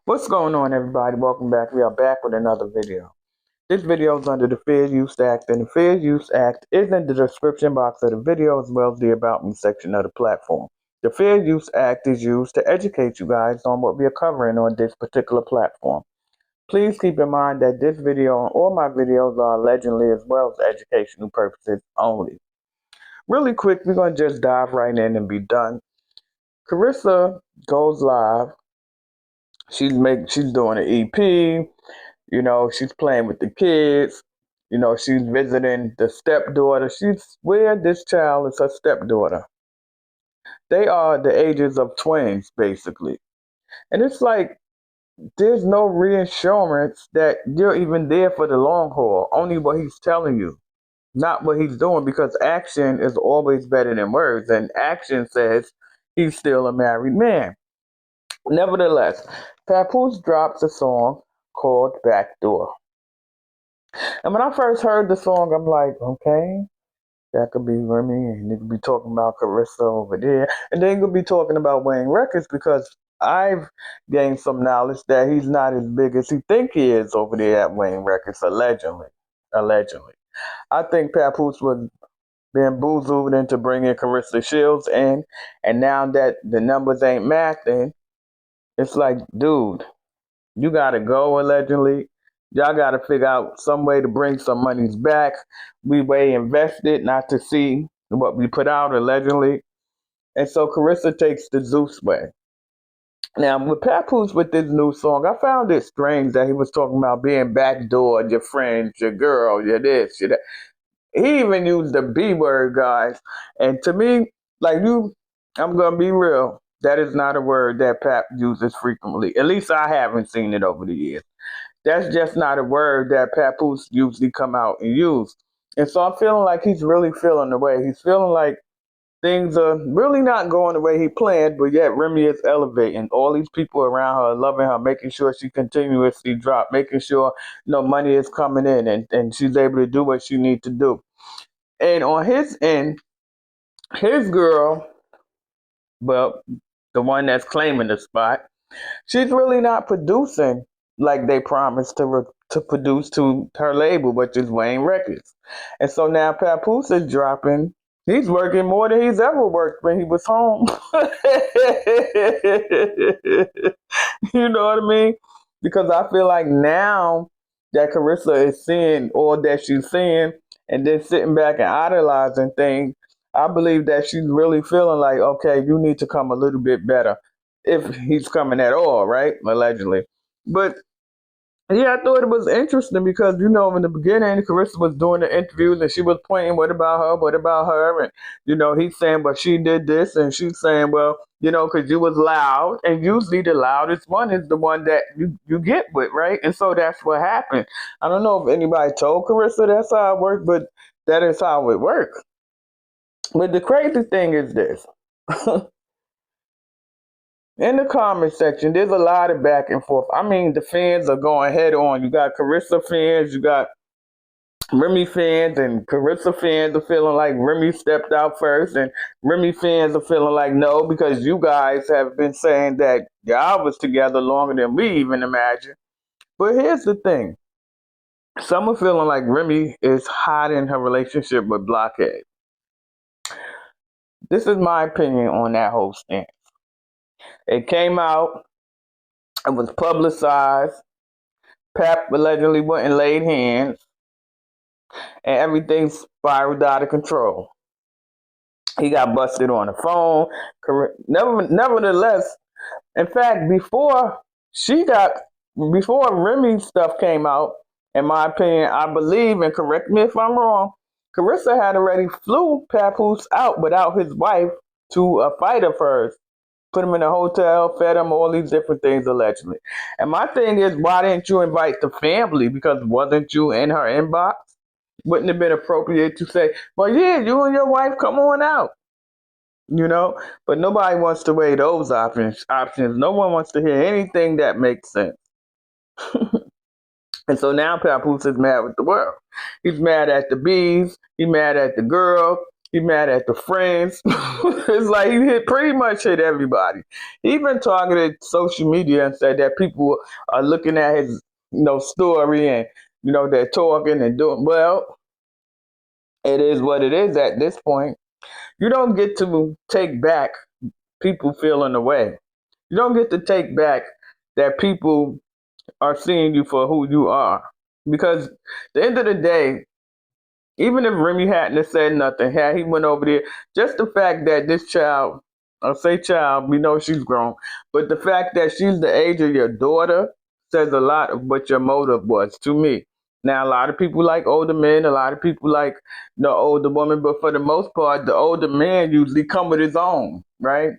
What's going on, everybody? Welcome back. We are back with another video. This video is under the Fair Use Act, and the Fair Use Act is in the description box of the video as well as the About Me section of the platform. The Fair Use Act is used to educate you guys on what we are covering on this particular platform. Please keep in mind that this video and all my videos are allegedly as well as educational purposes only. Really quick, we're going to just dive right in and be done. Claressa goes live. She's doing an EP. She's playing with the kids. She's visiting the stepdaughter. She's where this child is her stepdaughter. They are the ages of twins, basically. And it's like there's no reassurance that you're even there for the long haul. Only what he's telling you, not what he's doing, because action is always better than words. And action says he's still a married man. Nevertheless, Papoose drops a song called Backdoor. And when I first heard the song, I'm like, okay, that could be Remy, and it could be talking about Claressa over there. And then it could be talking about Wayne Records, because I've gained some knowledge that he's not as big as he think he is over there at Wayne Records, allegedly. Allegedly. I think Papoose was bamboozled into bringing Claressa Shields in, and now that the numbers ain't mathing, it's like, dude, you gotta go, allegedly. Y'all gotta figure out some way to bring some monies back. We way invested not to see what we put out, allegedly. And so Claressa takes the Zeus way. Now, with Papoose with this new song, I found it strange that he was talking about being backdoor, your friends, your girl, your this, your that. He even used the B word, guys. And to me, I'm gonna be real. That is not a word that Pap uses frequently. At least I haven't seen it over the years. That's just not a word that Papoose usually come out and use. And so I'm feeling like he's really feeling the way. He's feeling like things are really not going the way he planned, but yet Remy is elevating. All these people around her are loving her, making sure she continuously drop, making sure money is coming in and she's able to do what she needs to do. And on his end, his girl, well, the one that's claiming the spot, she's really not producing like they promised to produce to her label, which is Wayne Records. And so now Papoose is dropping. He's working more than he's ever worked when he was home. You know what I mean? Because I feel like now that Claressa is seeing all that she's seeing and then sitting back and idolizing things, I believe that she's really feeling like, okay, you need to come a little bit better if he's coming at all, right? Allegedly. But yeah, I thought it was interesting because, in the beginning, Claressa was doing the interviews and she was pointing, what about her? What about her? And, he's saying, well, she did this. And she's saying, well, because you was loud. And usually the loudest one is the one that you get with, right? And so that's what happened. I don't know if anybody told Claressa that's how it worked, but that is how it works. But the crazy thing is this. In the comment section, there's a lot of back and forth. I mean, the fans are going head on. You got Claressa fans, you got Remy fans, and Claressa fans are feeling like Remy stepped out first, and Remy fans are feeling like no, because you guys have been saying that y'all was together longer than we even imagined. But here's the thing. Some are feeling like Remy is hiding her relationship with Blockhead. This is my opinion on that whole stance. It came out, it was publicized. Pap allegedly went and laid hands, and everything spiraled out of control. He got busted on the phone. Nevertheless, in fact, before Remy stuff came out, in my opinion, I believe, and correct me if I'm wrong, Claressa had already flew Papoose out without his wife to a fight of hers. Put him in a hotel, fed him, all these different things, allegedly. And my thing is, why didn't you invite the family? Because wasn't you in her inbox? Wouldn't it have been appropriate to say, well, yeah, you and your wife, come on out. But nobody wants to weigh those options. No one wants to hear anything that makes sense. And so now Papoose is mad with the world. He's mad at the bees. He's mad at the girl. He mad at the friends. It's like he pretty much hit everybody. He even targeted social media and said that people are looking at his, story, and they're talking and doing well. It is what it is at this point. You don't get to take back people feeling away. You don't get to take back that people are seeing you for who you are. Because at the end of the day, even if Remy hadn't have said nothing, had he went over there, just the fact that this child, I'll say child, we know she's grown, but the fact that she's the age of your daughter says a lot of what your motive was to me. Now, a lot of people like older men, a lot of people like the older woman, but for the most part, the older man usually come with his own, right?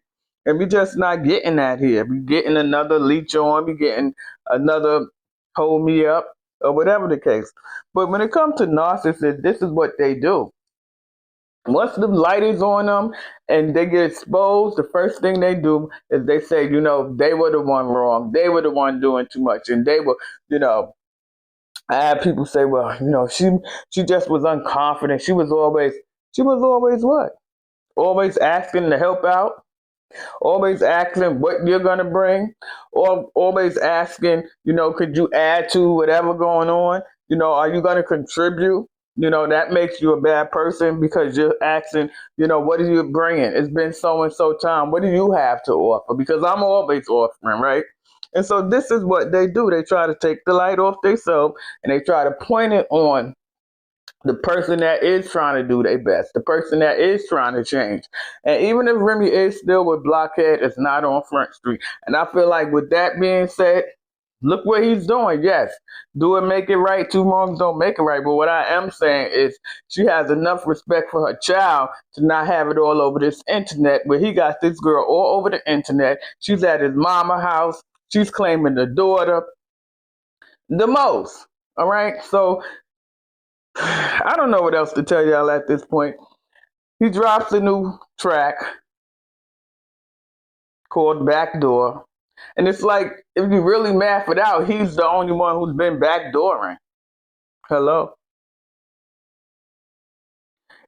And we just not getting that here. We getting another leech on, we getting another hold me up, or whatever the case. But when it comes to narcissists, this is what they do. Once the light is on them and they get exposed, the first thing they do is they say, they were the one wrong. They were the one doing too much. And they were, I have people say, well, she just was unconfident. She was always what? Always asking to help out, always asking what you're gonna bring, or always asking, could you add to whatever going on? Are you gonna contribute? That makes you a bad person because you're asking, what are you bringing? It's been so and so time. What do you have to offer? Because I'm always offering, right? And so this is what they do. They try to take the light off themselves and they try to point it on the person that is trying to do their best, the person that is trying to change. And even if Remy is still with Blockhead, it's not on Front Street. And I feel like with that being said, look what he's doing. Yes, do it, make it right. Two wrongs don't make it right. But what I am saying is she has enough respect for her child to not have it all over this internet where he got this girl all over the internet. She's at his mama house. She's claiming the daughter the most. All right. So I don't know what else to tell y'all at this point. He drops a new track called Backdoor. And it's like, if you really math it out, he's the only one who's been backdooring. Hello?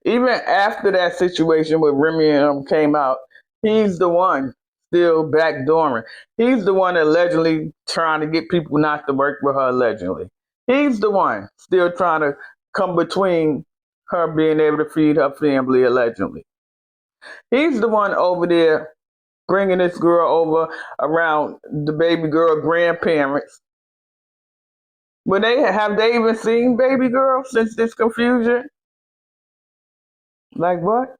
Even after that situation with Remy and him came out, he's the one still backdooring. He's the one allegedly trying to get people not to work with her, allegedly. He's the one still trying to come between her being able to feed her family, allegedly. He's the one over there bringing this girl over around the baby girl grandparents. But have they even seen baby girl since this confusion? Like what?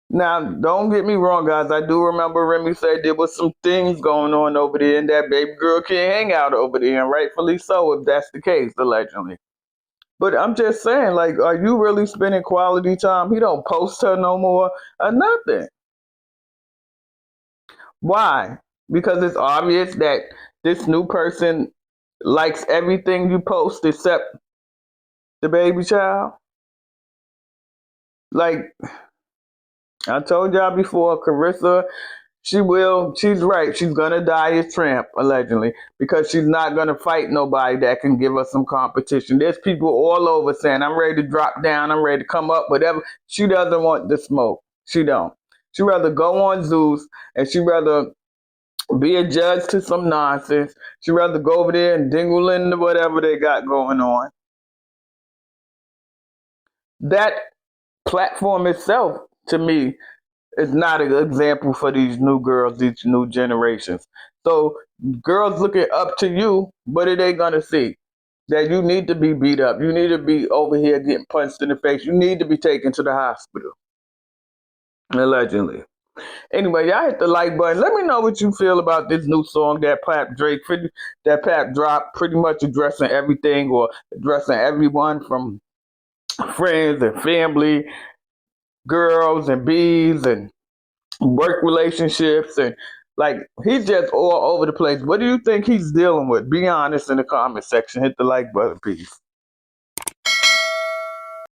Now, don't get me wrong, guys. I do remember Remy said there was some things going on over there, and that baby girl can't hang out over there, and rightfully so, if that's the case, allegedly. But I'm just saying, like, are you really spending quality time? He don't post her no more or nothing. Why? Because it's obvious that this new person likes everything you post except the baby child. Like I told y'all before, CLARESSA, she's right. She's gonna die a tramp, allegedly, because she's not gonna fight nobody that can give us some competition. There's people all over saying, I'm ready to drop down, I'm ready to come up, whatever. She doesn't want the smoke. She don't. She'd rather go on Zeus and she'd rather be a judge to some nonsense. She'd rather go over there and dingle into whatever they got going on. That platform itself, to me, is not an example for these new girls, these new generations. So girls looking up to you, what are they gonna see? That you need to be beat up. You need to be over here getting punched in the face. You need to be taken to the hospital. Allegedly. Anyway, y'all hit the like button. Let me know what you feel about this new song that Pap dropped, pretty much addressing everything or addressing everyone from friends and family, girls and bees and work relationships, and like he's just all over the place. What do you think he's dealing with? Be honest in the comment section. Hit the like button. Peace.